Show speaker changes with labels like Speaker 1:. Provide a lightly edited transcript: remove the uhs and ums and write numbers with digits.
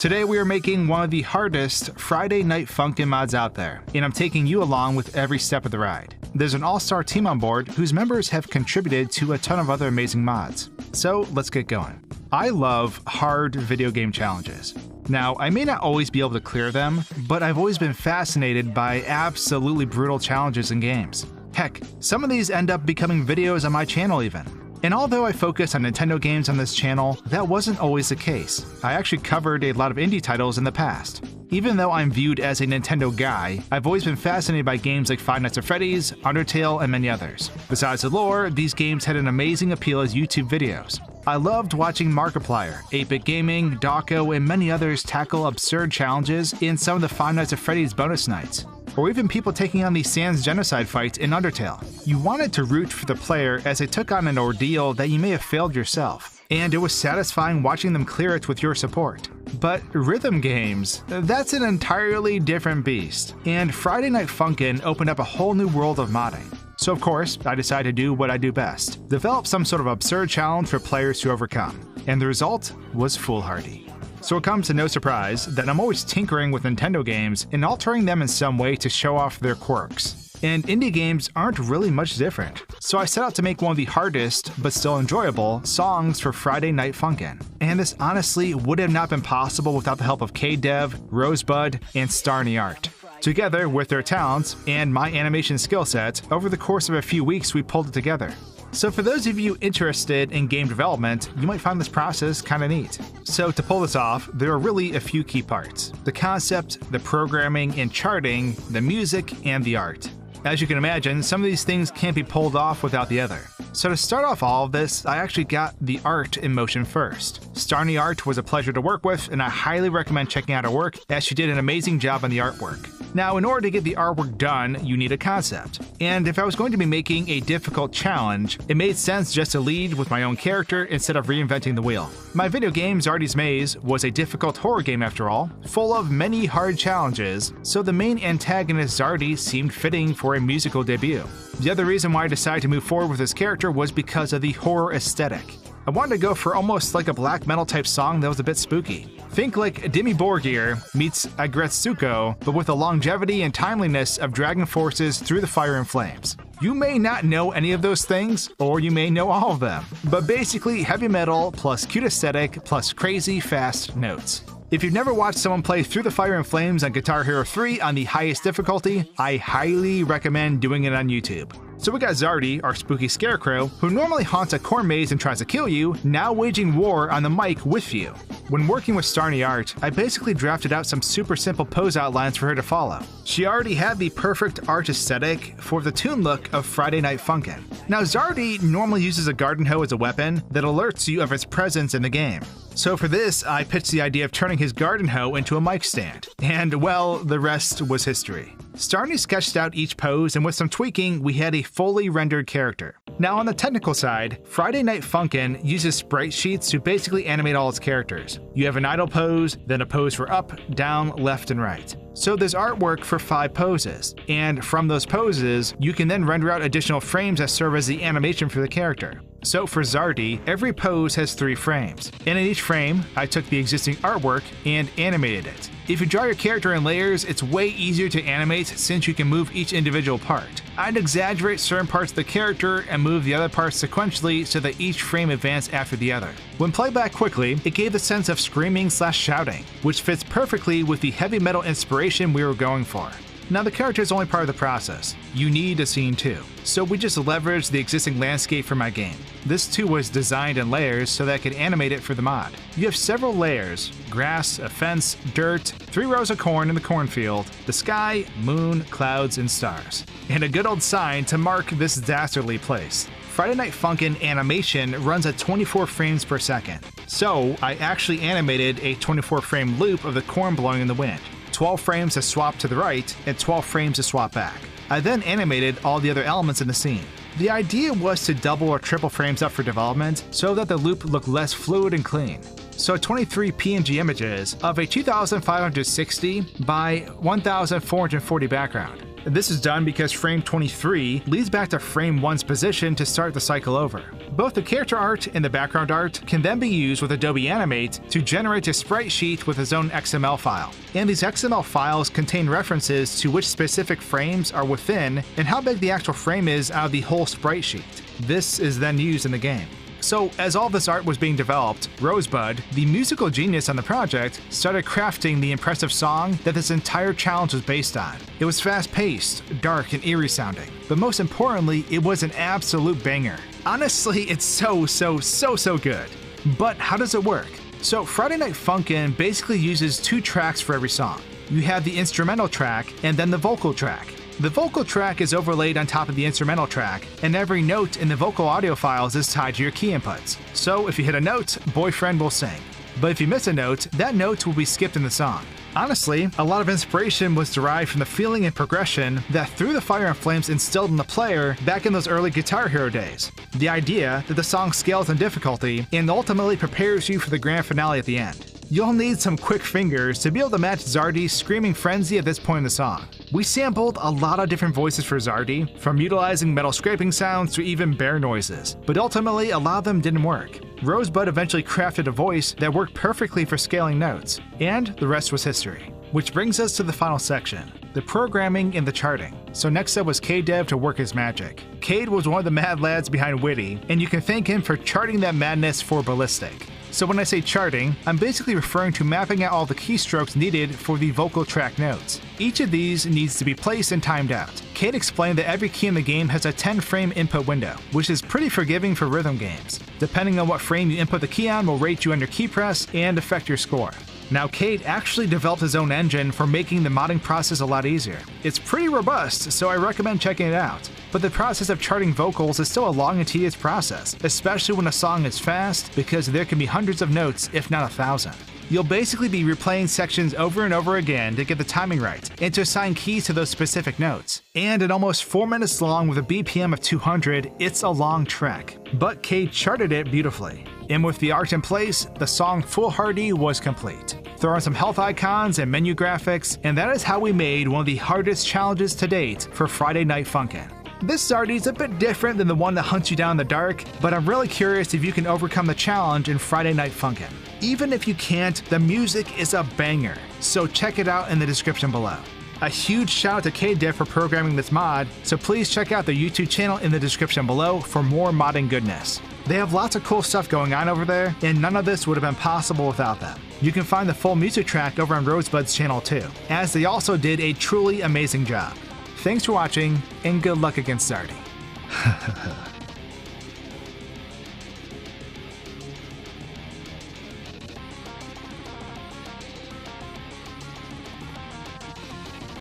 Speaker 1: Today we are making one of the hardest Friday Night Funkin' mods out there, and I'm taking you along with every step of the ride. There's an all-star team on board whose members have contributed to a ton of other amazing mods. So let's get going. I love hard video game challenges. Now, I may not always be able to clear them, but I've always been fascinated by absolutely brutal challenges in games. Heck, some of these end up becoming videos on my channel even. And although I focus on Nintendo games on this channel, that wasn't always the case. I actually covered a lot of indie titles in the past. Even though I'm viewed as a Nintendo guy, I've always been fascinated by games like Five Nights at Freddy's, Undertale, and many others. Besides the lore, these games had an amazing appeal as YouTube videos. I loved watching Markiplier, 8-Bit Gaming, Dawko, and many others tackle absurd challenges in some of the Five Nights at Freddy's bonus nights, or even people taking on the Sans genocide fights in Undertale. You wanted to root for the player as they took on an ordeal that you may have failed yourself, and it was satisfying watching them clear it with your support. But rhythm games, that's an entirely different beast, and Friday Night Funkin' opened up a whole new world of modding. So of course, I decided to do what I do best, develop some sort of absurd challenge for players to overcome, and the result was foolhardy. So it comes to no surprise that I'm always tinkering with Nintendo games and altering them in some way to show off their quirks. And indie games aren't really much different. So I set out to make one of the hardest, but still enjoyable, songs for Friday Night Funkin'. And this honestly would have not been possible without the help of KDev, Rosebud, and Starny Art. Together with their talents and my animation skill set, over the course of a few weeks we pulled it together. So for those of you interested in game development, you might find this process kinda neat. So to pull this off, there are really a few key parts: the concept, the programming and charting, the music, and the art. As you can imagine, some of these things can't be pulled off without the other. So to start off all of this, I actually got the art in motion first. Starny Art was a pleasure to work with, and I highly recommend checking out her work, as she did an amazing job on the artwork. Now, in order to get the artwork done, you need a concept. And if I was going to be making a difficult challenge, it made sense just to lead with my own character instead of reinventing the wheel. My video game, Zardy's Maze, was a difficult horror game after all, full of many hard challenges, so the main antagonist Zardy seemed fitting for a musical debut. The other reason why I decided to move forward with this character was because of the horror aesthetic. I wanted to go for almost like a black metal type song that was a bit spooky. Think like Dimmy Borgir meets Agretsuko, but with the longevity and timeliness of dragon forces through the fire and flames. You may not know any of those things, or you may know all of them, but basically heavy metal plus cute aesthetic plus crazy fast notes. If you've never watched someone play Through the Fire and Flames on Guitar Hero 3 on the highest difficulty, I highly recommend doing it on YouTube. So we got Zardy, our spooky scarecrow, who normally haunts a corn maze and tries to kill you, now waging war on the mic with you. When working with Starny Art, I basically drafted out some super simple pose outlines for her to follow. She already had the perfect art aesthetic for the toon look of Friday Night Funkin'. Now Zardy normally uses a garden hoe as a weapon that alerts you of its presence in the game. So for this, I pitched the idea of turning his garden hoe into a mic stand, and well, the rest was history. Starny sketched out each pose, and with some tweaking, we had a fully rendered character. Now on the technical side, Friday Night Funkin' uses sprite sheets to basically animate all its characters. You have an idle pose, then a pose for up, down, left, and right. So there's artwork for 5 poses, and from those poses, you can then render out additional frames that serve as the animation for the character. So for Zardy, every pose has 3 frames, and in each frame, I took the existing artwork and animated it. If you draw your character in layers, it's way easier to animate since you can move each individual part. I'd exaggerate certain parts of the character and move the other parts sequentially so that each frame advanced after the other. When played back quickly, it gave the sense of screaming/shouting, which fits perfectly with the heavy metal inspiration we were going for. Now the character is only part of the process. You need a scene too. So we just leveraged the existing landscape for my game. This too was designed in layers so that I could animate it for the mod. You have several layers: grass, a fence, dirt, 3 rows of corn in the cornfield, the sky, moon, clouds, and stars. And a good old sign to mark this dastardly place. Friday Night Funkin' animation runs at 24 frames per second. So I actually animated a 24 frame loop of the corn blowing in the wind. 12 frames to swap to the right, and 12 frames to swap back. I then animated all the other elements in the scene. The idea was to double or triple frames up for development so that the loop looked less fluid and clean. So 23 PNG images of a 2560 by 1440 background. This is done because frame 23 leads back to frame 1's position to start the cycle over. Both the character art and the background art can then be used with Adobe Animate to generate a sprite sheet with its own XML file. And these XML files contain references to which specific frames are within and how big the actual frame is out of the whole sprite sheet. This is then used in the game. So, as all this art was being developed, Rosebud, the musical genius on the project, started crafting the impressive song that this entire challenge was based on. It was fast-paced, dark, and eerie sounding, but most importantly, it was an absolute banger. Honestly, it's so good. But how does it work? So, Friday Night Funkin' basically uses 2 tracks for every song. You have the instrumental track and then the vocal track. The vocal track is overlaid on top of the instrumental track, and every note in the vocal audio files is tied to your key inputs. So if you hit a note, Boyfriend will sing. But if you miss a note, that note will be skipped in the song. Honestly, a lot of inspiration was derived from the feeling and progression that Through the Fire and Flames instilled in the player back in those early Guitar Hero days. The idea that the song scales in difficulty and ultimately prepares you for the grand finale at the end. You'll need some quick fingers to be able to match Zardy's screaming frenzy at this point in the song. We sampled a lot of different voices for Zardy, from utilizing metal scraping sounds to even bear noises, but ultimately a lot of them didn't work. Rosebud eventually crafted a voice that worked perfectly for scaling notes, and the rest was history. Which brings us to the final section, the programming and the charting. So next up was K-Dev to work his magic. Cade was one of the mad lads behind Witty, and you can thank him for charting that madness for Ballistic. So when I say charting, I'm basically referring to mapping out all the keystrokes needed for the vocal track notes. Each of these needs to be placed and timed out. Cade explained that every key in the game has a 10-frame input window, which is pretty forgiving for rhythm games. Depending on what frame you input the key on will rate you on your key press and affect your score. Now, Cade actually developed his own engine for making the modding process a lot easier. It's pretty robust, so I recommend checking it out. But the process of charting vocals is still a long and tedious process, especially when a song is fast, because there can be hundreds of notes, if not 1,000. You'll basically be replaying sections over and over again to get the timing right, and to assign keys to those specific notes. And at almost 4 minutes long with a BPM of 200, it's a long trek. But Cade charted it beautifully. And with the art in place, the song Foolhardy was complete. Throw on some health icons and menu graphics, and that is how we made one of the hardest challenges to date for Friday Night Funkin'. This Zardy's a bit different than the one that hunts you down in the dark, but I'm really curious if you can overcome the challenge in Friday Night Funkin'. Even if you can't, the music is a banger, so check it out in the description below. A huge shout out to K-Dev for programming this mod, so please check out their YouTube channel in the description below for more modding goodness. They have lots of cool stuff going on over there, and none of this would have been possible without them. You can find the full music track over on Rosebud's channel too, as they also did a truly amazing job. Thanks for watching, and good luck against Zardy.